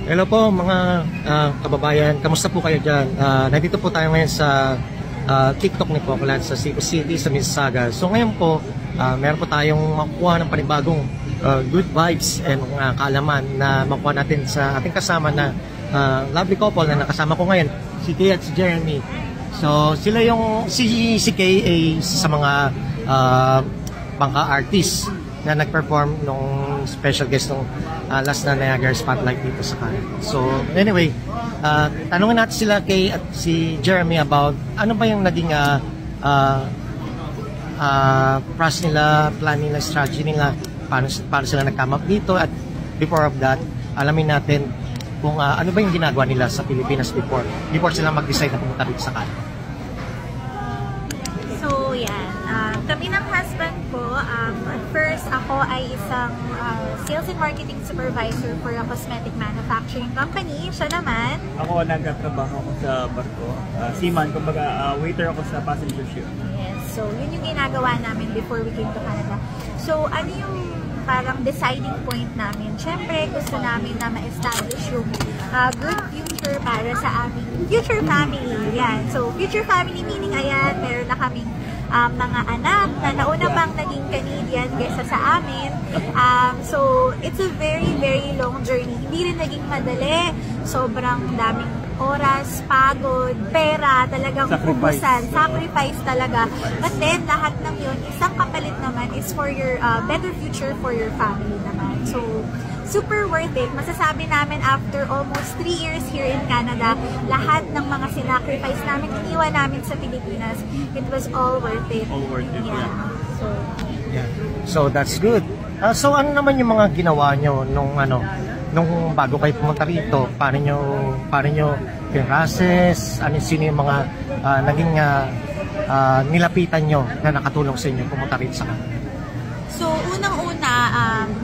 Hello po mga kababayan, kamusta po kayo dyan? Nandito po tayo ngayon sa TikTok ni Pocolan sa Cebu City sa Mississauga. So ngayon po, meron po tayong makukuha ng panibagong good vibes and kaalaman na makuha natin sa ating kasama na lovely couple na nakasama ko ngayon, si Kay at si Jeremy. So sila yung, si Kay ay sa mga bangka artist na nag-perform nung special guest nung last na Niagara Spotlight dito sa Canada. So anyway, tanungin natin sila Kay at si Jeremy about ano ba yung naging process nila, plan nila, strategy nila, paano sila nag-come up dito, at before of that, alamin natin kung ano ba yung ginagawa nila sa Pilipinas before sila mag-decide na pumunta dito sa Canada. So yan, kami ng husband ko, at first ako ay isang sales and marketing supervisor for a cosmetic manufacturing company. Siya naman, ako nagtatrabaho ako sa barko, seaman, kumbaga waiter ako sa passenger ship. Yes, so yun yung ginagawa namin before we came to Canada. So ano yung parang deciding point namin? Siyempre gusto namin na ma-establish yung good future para sa aming future family. Yan. So future family meaning ayan, meron na kaming mga anak na nauna pang naging Canadian kaysa sa amin. So, it's a very, very long journey. Hindi rin naging madali. Sobrang daming oras, pagod, pera, talagang ubusan, sacrifice talaga. But then, lahat ng yun, isang kapalit naman is for your better future for your family naman. So, super worth it. Masasabi namin after almost 3 years here in Canada, lahat ng mga sinacrifice namin, iniwan namin sa Pilipinas, it was all worth it. All worth it, yeah. So that's good. So ano naman yung mga ginawa nyo nung bago kayo pumunta rito? Paano nyo process? Sino yung mga naging nilapitan nyo na nakatulong sa inyo pumunta rito sa Canada? So, unang-una,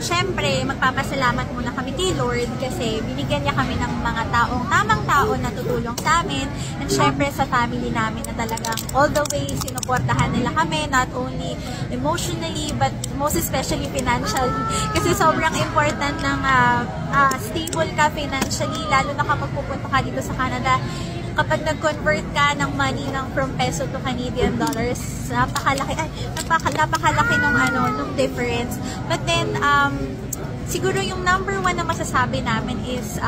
syempre, magpapasalamat muna kami kay Lord kasi binigyan niya kami ng mga tamang tao na tutulong sa amin. And syempre, sa family namin na talagang all the way sinuportahan nila kami, not only emotionally, but most especially financially. Kasi sobrang important ng stable ka financially, lalo na kapag pupunta ka dito sa Canada. Kapag nag-convert ka ng money from peso to Canadian dollars, napakalaki nung difference. But then, siguro yung number one na masasabi namin is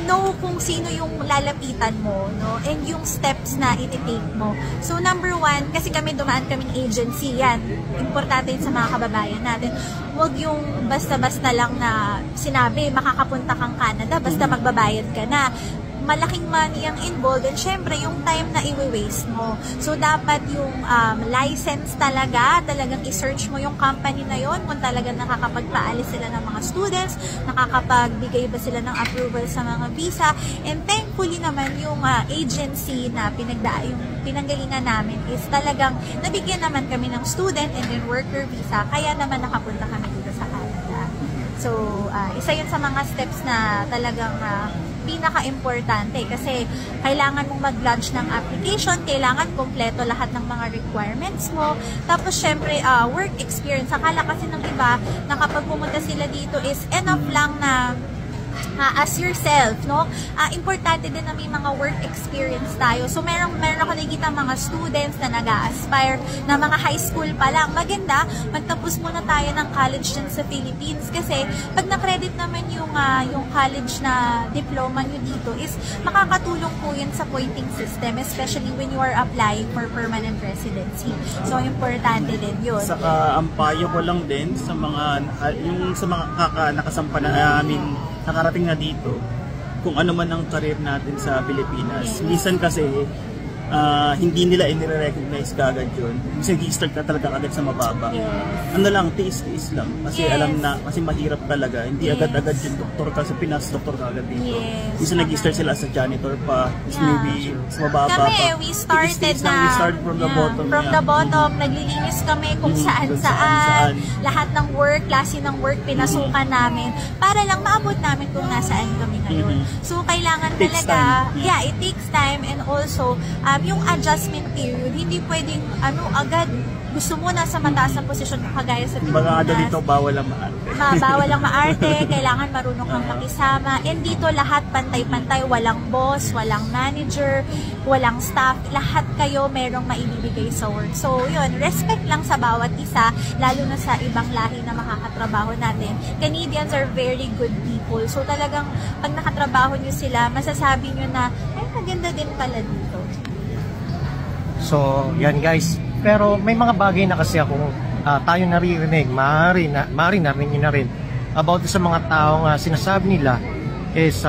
know kung sino yung lalapitan mo, no? And yung steps na iti-take mo. So, number one, kasi dumaan kaming agency, yan. Importante yun sa mga kababayan natin. Huwag yung basta-basta lang na sinabi, makakapunta kang Canada, basta magbabayad ka na. Malaking money ang involved, and syempre yung time na i-waste mo. So dapat yung license talagang i-search mo yung company na yon, kung talagang nakakapagpaalis sila ng mga students, nakakapagbigay ba sila ng approval sa mga visa. And thankfully naman yung agency na yung pinanggalingan namin is talagang nabigyan naman kami ng student and then worker visa, kaya naman nakapunta kami dito sa Canada. So isa yun sa mga steps na talagang pinaka-importante kasi kailangan mong mag-launch ng application, kailangan kompleto lahat ng mga requirements mo. Tapos syempre, work experience. Akala kasi ng iba na kapag pumunta sila dito is enough lang na as yourself, no? Importante din na may mga work experience tayo. So, meron ako nakikita mga students na nag-a-aspire na mga high school pa lang. Maganda, magtapos muna tayo ng college dyan sa Philippines kasi pag na-credit naman yung college na diploma nyo dito is makakatulong po yun sa pointing system, especially when you are applying for permanent residency. So, importante din yun. Saka, ang payo ko lang din sa mga nakasampa na nakarating na dito, kung ano man ang career natin sa Pilipinas. Minsan kasi, hindi nila i-recognize kagad yun. Kasi nag-start ka talaga agad sa mababa. Ano lang, tiis-tiis lang. Kasi alam na, kasi mahirap talaga. Hindi agad-agad yung doktor ka sa Pinas, doktor ka agad dito. Minsan nag-start sila sa janitor pa, maybe sa mababa pa. We started we started from the bottom. From the bottom, naglilinis kami kung saan-saan. Lahat ng work, klase ng work, pinasukan namin para lang maabot namin kung nasaan kami ngayon. So, kailangan talaga, it takes time, and also, yung adjustment period, hindi pwedeng agad gusto mo nasa mataas na posisyon kagaya sa Pilipinas. Mga ano dito, bawal ang maarte. Bawal ang maarte, kailangan marunong kang makisama. And dito lahat pantay-pantay, walang boss, walang manager, walang staff, lahat kayo merong maibibigay sa work. So yun, respect lang sa bawat isa, lalo na sa ibang lahi na makakatrabaho natin. Canadians are very good people. So talagang pag nakatrabaho nyo sila, masasabi nyo na, ay, maganda din pala dito. So, yan guys. Pero may mga bagay na kasi akong tayo naririnig, maaari narinig na rin about sa mga taong sinasabi nila is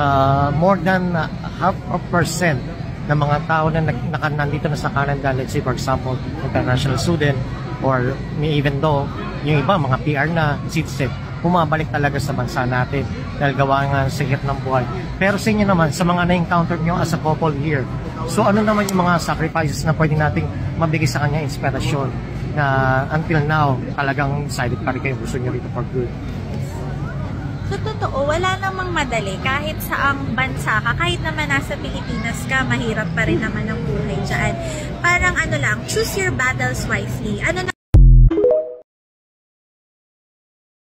more than 0.5% ng mga tao na nandito na sa Canada, let's say for example, international student or even though yung iba mga PR na citizen, bumabalik talaga sa bansa natin dahil gawa nga sa hirap ng buhay. Pero sa inyo naman, sa mga na-encounter nyo as a couple here, so ano naman yung mga sacrifices na pwede nating mabigay sa kanya inspirasyon na until now talagang decided pa rin kayo gusto nyo rito for good? So, totoo, wala namang madali. Kahit saang bansa ka, kahit naman nasa Pilipinas ka, mahirap pa rin naman ang buhay dyan. Parang ano lang, choose your battles wisely. Ano na